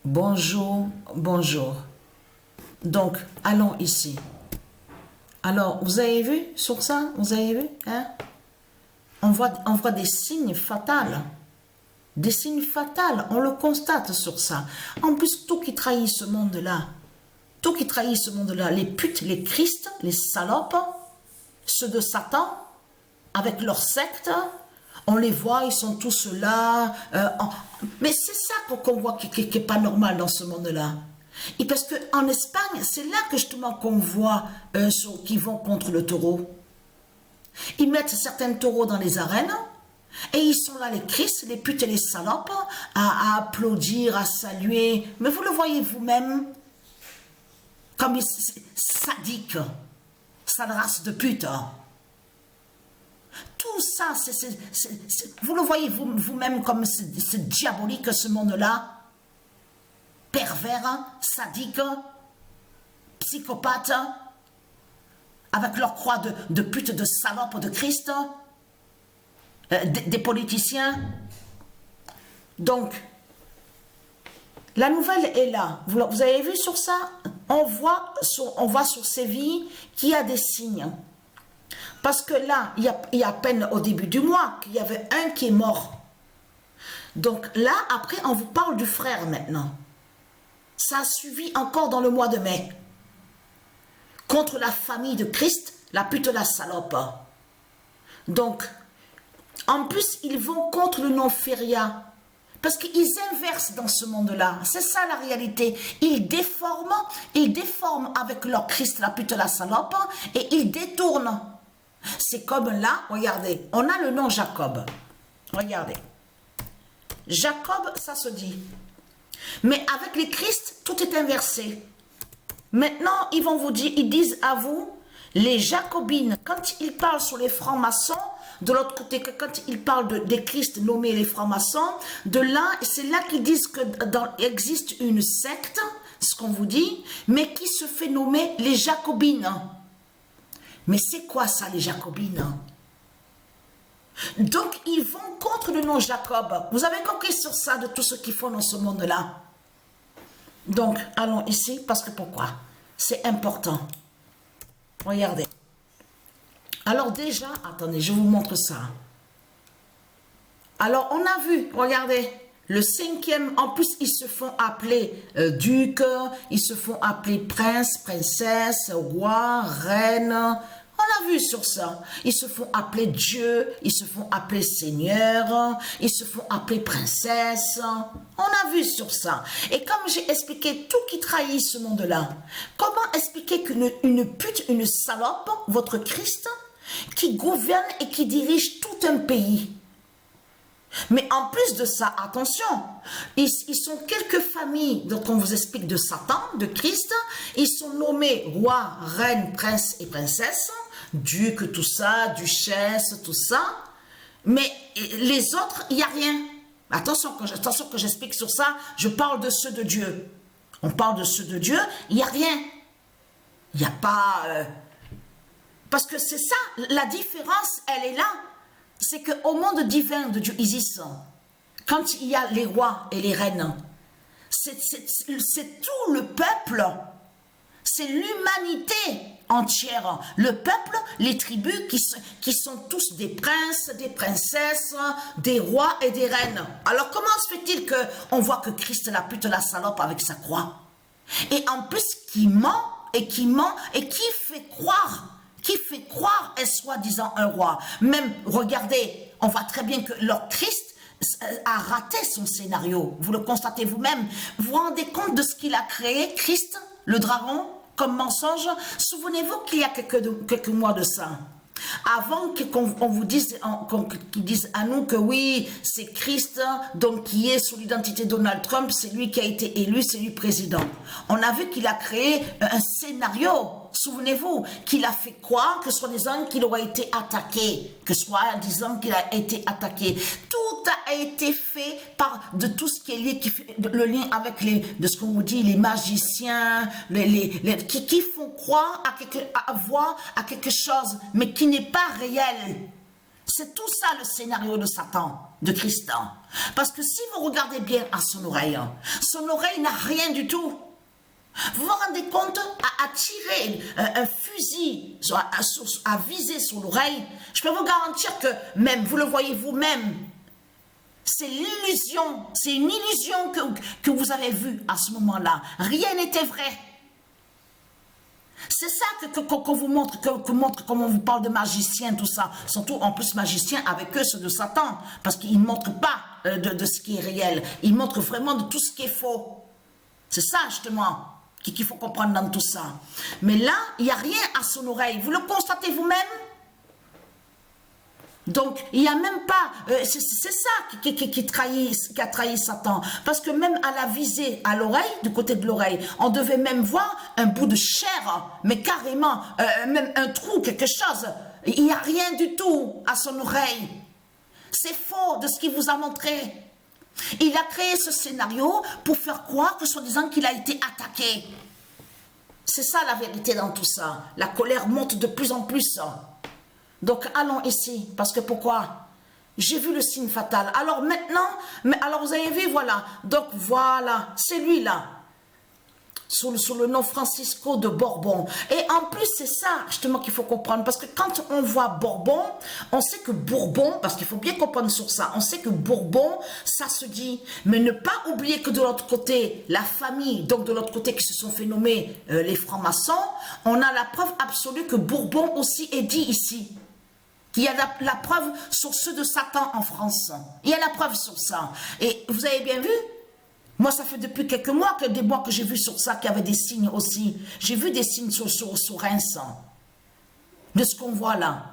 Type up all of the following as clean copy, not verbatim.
Bonjour, bonjour. Donc, allons ici. Alors, vous avez vu sur ça? Vous avez vu? Hein? On voit des signes fatals. Des signes fatals. On le constate sur ça. En plus, tout qui trahit ce monde-là, tout qui trahit ce monde-là, les putes, les Christ, les salopes, ceux de Satan, avec leur secte, on les voit, ils sont tous là. Mais c'est ça qu'on voit qui n'est pas normal dans ce monde-là. Et parce qu'en Espagne, c'est là que justement qu'on voit ceux qui vont contre le taureau. Ils mettent certains taureaux dans les arènes et ils sont là, les Christ, les putes et les salopes, à applaudir, à saluer. Mais vous le voyez vous-même, comme sadique, sale race de pute. Tout ça, vous le voyez vous-même comme c'est diabolique ce monde-là. Pervers, sadique, psychopathe, avec leur croix de pute, de salope de Christ, des politiciens. Donc, la nouvelle est là. Vous avez vu sur ça? On voit sur ces vies qu'il y a des signes. Parce que là, il y a à peine au début du mois qu'il y avait un qui est mort. Donc là, après, on vous parle du frère maintenant. Ça a suivi encore dans le mois de mai. Contre la famille de Christ, la pute la salope. Donc, en plus, ils vont contre le non-féria. Parce qu'ils inversent dans ce monde-là. C'est ça la réalité. Ils déforment avec leur Christ, la pute la salope, et ils détournent. C'est comme là, regardez, on a le nom Jacob. Regardez. Jacob, ça se dit. Mais avec les Christ, tout est inversé. Maintenant, ils vont vous dire, ils disent à vous, les Jacobines, quand ils parlent sur les francs-maçons, de l'autre côté, quand ils parlent des Christ nommés les francs-maçons, de là, c'est là qu'ils disent que existe une secte, ce qu'on vous dit, mais qui se fait nommer les Jacobines. Mais c'est quoi ça, les Jacobines? Donc, ils vont contre le nom Jacob. Vous avez compris sur ça, de tout ce qu'ils font dans ce monde-là. Donc, allons ici, parce que pourquoi? C'est important. Regardez. Alors déjà, attendez, je vous montre ça. Alors, on a vu, regardez, le 5e, en plus, ils se font appeler duc, ils se font appeler prince, princesse, roi, reine. On a vu sur ça. Ils se font appeler Dieu, ils se font appeler Seigneur, ils se font appeler princesse. On a vu sur ça. Et comme j'ai expliqué tout qui trahit ce monde-là, comment expliquer qu'une pute, une salope, votre Christ, qui gouverne et qui dirige tout un pays? Mais en plus de ça, attention, ils sont quelques familles, donc on vous explique de Satan, de Christ, ils sont nommés roi, reine, prince et princesse, duc, tout ça, duchesse, tout ça, mais les autres, il n'y a rien. Attention que j'explique sur ça, je parle de ceux de Dieu. On parle de ceux de Dieu, il n'y a rien. Il n'y a pas... Parce que c'est ça, la différence, elle est là. C'est qu'au monde divin de Dieu Isis, quand il y a les rois et les reines, c'est tout le peuple, c'est l'humanité entière. Le peuple, les tribus qui sont tous des princes, des princesses, des rois et des reines. Alors comment se fait-il qu'on voit que Christ la pute la salope avec sa croix? Et en plus, qui ment et qui fait croire est soi-disant un roi. Même, regardez, on voit très bien que leur Christ a raté son scénario. Vous le constatez vous-même. Vous vous rendez compte de ce qu'il a créé, Christ, le dragon, comme mensonge? Souvenez-vous qu'il y a quelques mois de ça. Avant qu'on vous dise, qu'ils disent à nous que oui, c'est Christ, donc qui est sous l'identité de Donald Trump, c'est lui qui a été élu, c'est lui président. On a vu qu'il a créé un scénario, souvenez-vous, qu'il a fait croire que soi-disant qu'il aurait été attaqué, que soi-disant qu'il a été attaqué. Tout a été fait de tout ce qui est lié, le lien avec de ce qu'on vous dit, les magiciens, qui font croire à quelque chose, mais qui n'est pas réel. C'est tout ça le scénario de Satan. de Christ. Parce que si vous regardez bien à son oreille n'a rien du tout. Vous vous rendez compte, à tirer un fusil, à viser sur l'oreille, je peux vous garantir que même, vous le voyez vous-même, c'est l'illusion, c'est une illusion que vous avez vue à ce moment-là. Rien n'était vrai. C'est ça qu'on vous montre, comme on vous parle de magiciens, tout ça. Surtout, en plus, magiciens, avec eux, ceux de Satan. Parce qu'ils ne montrent pas de ce qui est réel. Ils montrent vraiment de tout ce qui est faux. C'est ça, justement, qu'il faut comprendre dans tout ça. Mais là, il n'y a rien à son oreille. Vous le constatez vous-même? Donc, il n'y a même pas... c'est ça qui a trahi Satan. Parce que même à la visée, à l'oreille, du côté de l'oreille, on devait même voir un bout de chair, mais carrément, même un trou, quelque chose. Il n'y a rien du tout à son oreille. C'est faux de ce qu'il vous a montré. Il a créé ce scénario pour faire croire que soi-disant qu'il a été attaqué. C'est ça la vérité dans tout ça. La colère monte de plus en plus. Donc allons ici, parce que pourquoi? J'ai vu le signe fatal. Alors maintenant, alors vous avez vu, voilà. Donc voilà, c'est lui là. Sous le nom Francisco de Bourbon. Et en plus, c'est ça justement qu'il faut comprendre. Parce que quand on voit Bourbon, on sait que Bourbon, parce qu'il faut bien comprendre sur ça, on sait que Bourbon, ça se dit. Mais ne pas oublier que de l'autre côté, la famille, donc de l'autre côté qui se sont fait nommer les francs-maçons, on a la preuve absolue que Bourbon aussi est dit ici. Il y a la preuve sur ceux de Satan en France. Il y a la preuve sur ça. Et vous avez bien vu? Moi, ça fait depuis quelques mois que j'ai vu sur ça qu'il y avait des signes aussi. J'ai vu des signes sur Reims. De ce qu'on voit là.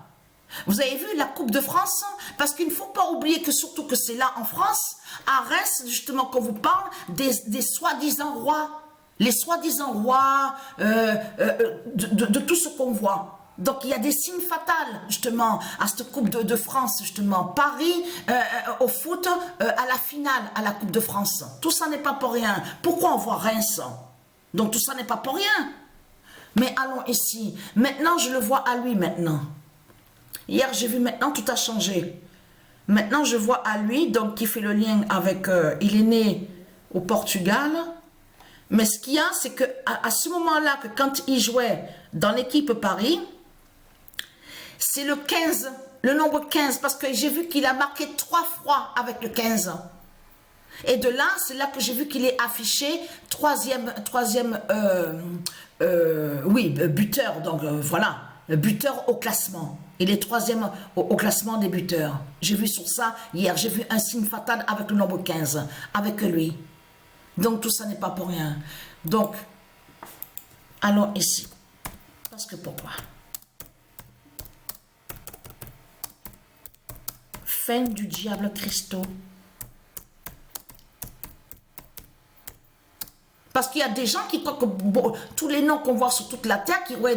Vous avez vu la Coupe de France? Parce qu'il ne faut pas oublier que surtout que c'est là en France, à Reims, justement, qu'on vous parle des soi-disant rois. Les soi-disant rois de tout ce qu'on voit. Donc il y a des signes fatals justement à cette Coupe de France justement. Paris au foot à la finale à la Coupe de France. Tout ça n'est pas pour rien. Pourquoi on voit Reims? Donc tout ça n'est pas pour rien. Mais allons ici. Maintenant je le vois à lui maintenant. Hier j'ai vu maintenant tout a changé. Maintenant je vois à lui donc qui fait le lien avec... il est né au Portugal. Mais ce qu'il y a c'est que à ce moment-là que quand il jouait dans l'équipe Paris... C'est le 15, le nombre 15, parce que j'ai vu qu'il a marqué 3 fois avec le 15. Et de là, c'est là que j'ai vu qu'il est affiché buteur. Donc voilà, buteur au classement. Il est 3e au classement des buteurs. J'ai vu sur ça hier, j'ai vu un signe fatal avec le nombre 15, avec lui. Donc tout ça n'est pas pour rien. Donc, allons ici. Parce que pourquoi? Fin du diable Christo. Parce qu'il y a des gens qui croient que tous les noms qu'on voit sur toute la terre, il y a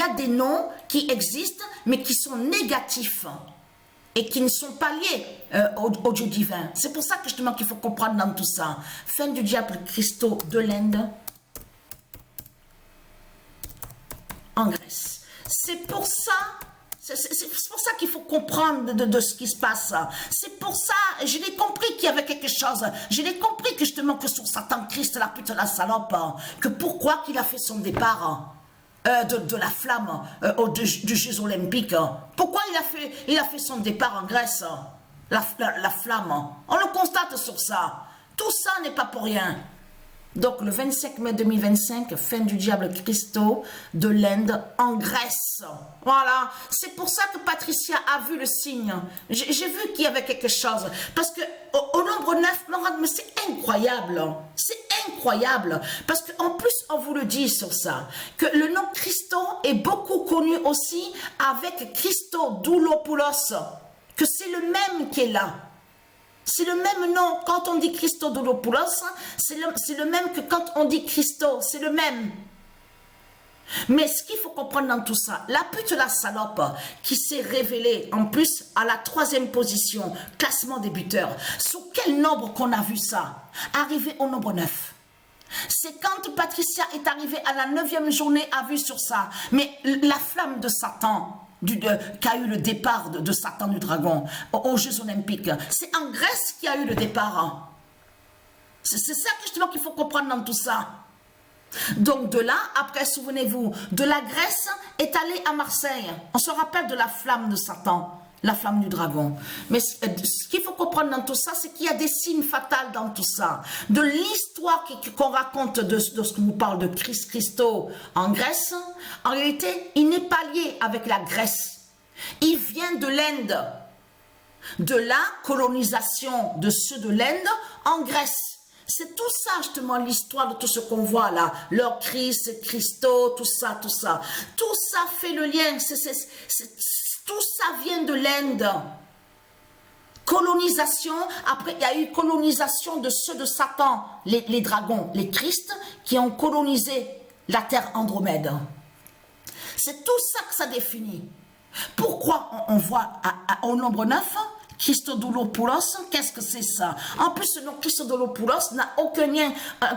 des noms qui existent, mais qui sont négatifs et qui ne sont pas liés au Dieu divin. C'est pour ça que justement qu'il faut comprendre dans tout ça. Fin du diable Christo de l'Inde en Grèce. C'est pour ça. C'est pour ça qu'il faut comprendre de ce qui se passe. C'est pour ça, je l'ai compris qu'il y avait quelque chose. Je l'ai compris que justement que sur Satan Christ, la pute, la salope, que pourquoi qu'il a fait son départ de la flamme du Jeux olympiques. Pourquoi il a fait son départ en Grèce, la flamme. On le constate sur ça. Tout ça n'est pas pour rien. Donc le 25 mai 2025, fin du diable Christo de l'Inde en Grèce. Voilà, c'est pour ça que Patricia a vu le signe. J'ai vu qu'il y avait quelque chose. Parce que au nombre 9, mais c'est incroyable. C'est incroyable. Parce qu'en plus, on vous le dit sur ça, que le nom Christo est beaucoup connu aussi avec Christodoulopoulos, que c'est le même qui est là. C'est le même nom. Quand on dit Christodoulopoulos, c'est le même que quand on dit Christo. C'est le même. Mais ce qu'il faut comprendre dans tout ça, la pute, la salope, qui s'est révélée en plus à la 3e position, classement des buteurs. Sous quel nombre qu'on a vu ça? Arrivé au nombre 9. C'est quand Patricia est arrivée à la 9e journée, a vu sur ça. Mais la flamme de Satan, qu'a eu le départ de Satan du dragon aux Jeux Olympiques. C'est en Grèce qu'il y a eu le départ. C'est ça justement qu'il faut comprendre dans tout ça. Donc de là, après, souvenez-vous, de la Grèce est allé à Marseille. On se rappelle de la flamme de Satan, la flamme du dragon. Mais ce qu'il faut comprendre dans tout ça, c'est qu'il y a des signes fatals dans tout ça. De l'histoire qu'on raconte de ce qu'on nous parle de Christ Christo en Grèce, en réalité, il n'est pas lié avec la Grèce. Il vient de l'Inde, de la colonisation de ceux de l'Inde en Grèce. C'est tout ça, justement, l'histoire de tout ce qu'on voit là. Leur Christ, Christo, tout ça, tout ça. Tout ça fait le lien. Tout ça vient de l'Inde. Colonisation. Après, il y a eu colonisation de ceux de Satan, les dragons, les Christ, qui ont colonisé la terre Andromède. C'est tout ça que ça définit. Pourquoi on voit au nombre 9 Christodouloulos, qu'est-ce que c'est ça? En plus, ce nom Christodouloulos n'a aucun lien.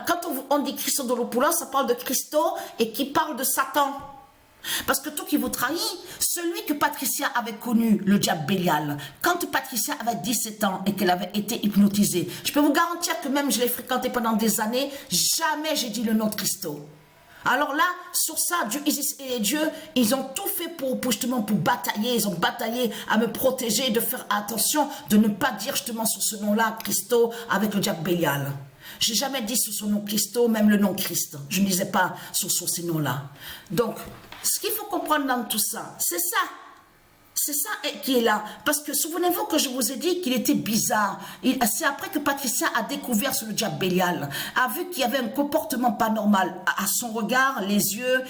Quand on dit Christodouloulos, ça parle de Christo et qui parle de Satan. Parce que tout qui vous trahit, celui que Patricia avait connu, le diable Bélial, quand Patricia avait 17 ans et qu'elle avait été hypnotisée, je peux vous garantir que même je l'ai fréquenté pendant des années, jamais j'ai dit le nom de Christo. Alors là, sur ça, Dieu, ils ont tout fait justement pour batailler. Ils ont bataillé à me protéger, de faire attention, de ne pas dire justement sur ce nom-là, Christo, avec le diable Bélial. Je n'ai jamais dit sur son nom Christo, même le nom Christ. Je ne disais pas sur ces noms-là. Donc, ce qu'il faut comprendre dans tout ça, c'est ça. C'est ça qui est là. Parce que souvenez-vous que je vous ai dit qu'il était bizarre. C'est après que Patricia a découvert sur le diable Bélial, a vu qu'il y avait un comportement pas normal à son regard, les yeux.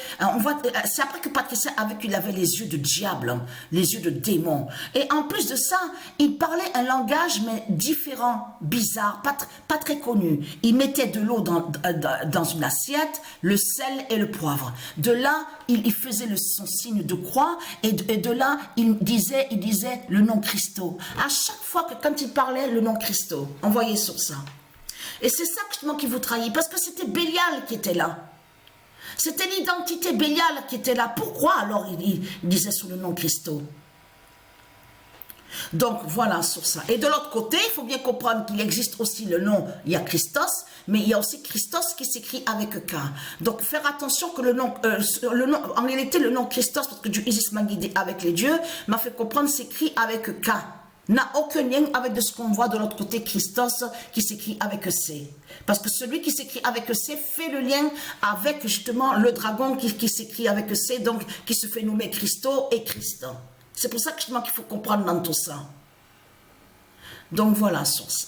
C'est après que Patricia a vu qu'il avait les yeux de diable, les yeux de démon. Et en plus de ça, il parlait un langage mais différent, bizarre, pas très connu. Il mettait de l'eau dans une assiette, le sel et le poivre. De là, il faisait son signe de croix et de là, il disait le nom Christo. À chaque fois que quand il parlait, le nom Christo, on voyait sur ça. Et c'est ça justement qui vous trahit, parce que c'était Bélial qui était là. C'était l'identité Bélial qui était là. Pourquoi alors il disait sur le nom Christo? Donc voilà sur ça. Et de l'autre côté, il faut bien comprendre qu'il existe aussi le nom, il y a Christos, mais il y a aussi Christos qui s'écrit avec K. Donc faire attention que le nom, en réalité le nom Christos, parce que Dieu Isis m'a guidé avec les dieux, m'a fait comprendre s'écrit avec K. N'a aucun lien avec de ce qu'on voit de l'autre côté Christos qui s'écrit avec C. Parce que celui qui s'écrit avec C fait le lien avec justement le dragon qui s'écrit avec C, donc qui se fait nommer Christo et Christ. C'est pour ça que justement qu'il faut comprendre dans tout ça. Donc voilà sur ça.